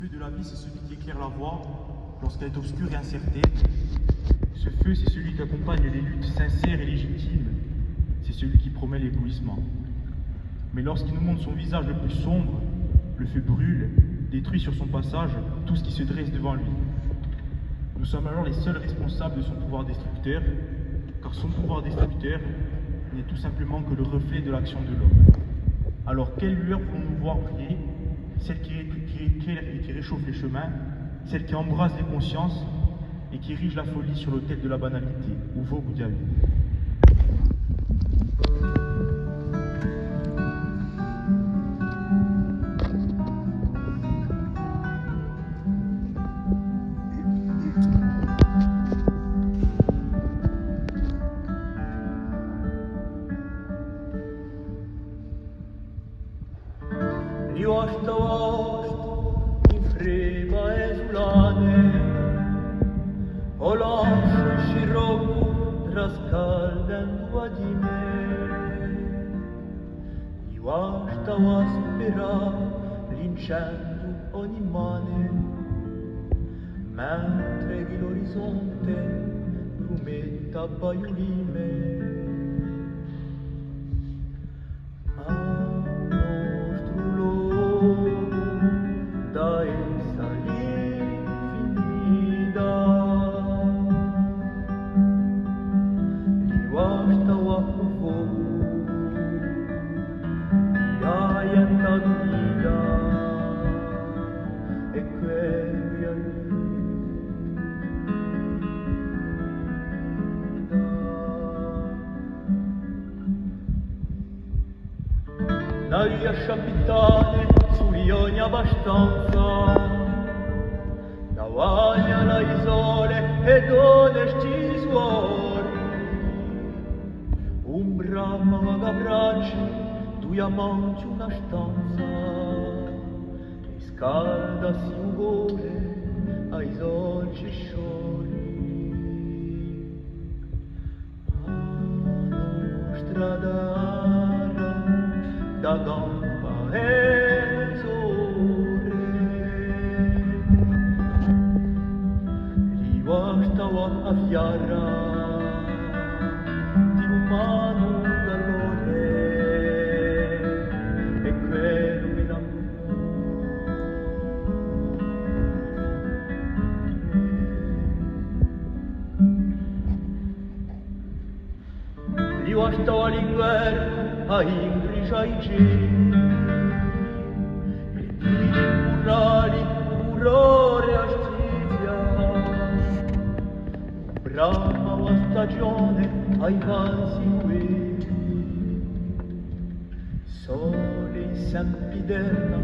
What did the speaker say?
Le feu de la vie, c'est celui qui éclaire la voie lorsqu'elle est obscure et incertaine. Ce feu, c'est celui qui accompagne les luttes sincères et légitimes. C'est celui qui promet l'éblouissement. Mais lorsqu'il nous montre son visage le plus sombre, le feu brûle, détruit sur son passage tout ce qui se dresse devant lui. Nous sommes alors les seuls responsables de son pouvoir destructeur, car son pouvoir destructeur n'est tout simplement que le reflet de l'action de l'homme. Alors quelle lueur pouvons-nous voir briller? Celle qui éclaire et qui réchauffe les chemins, celle qui embrase les consciences et qui érige la folie sur l'autel de la banalité, ou Vogue ou Diaby. Liuașta-oaști din frima ezulane, o lasă și rogul răscaldă-n vadime. Liuașta-oaști spera, linciando ogni mane, mentre l'orizzonte prometta baiulime. Non riesce a abitare sugli ogni abbastanza, davanti alla isole e dove sti suori, un brama vaga bracci, due amanti una stanza, e scaldasi un cuore ai dolci sciori. A strada da gamba e zore, rivașta-o a fiara di umano calore, e quello mi rivașta-o all'inverno a ingrigiaigi, e di murali furore a strizia, brama la stagione ai vansi qui, sole in sempiderna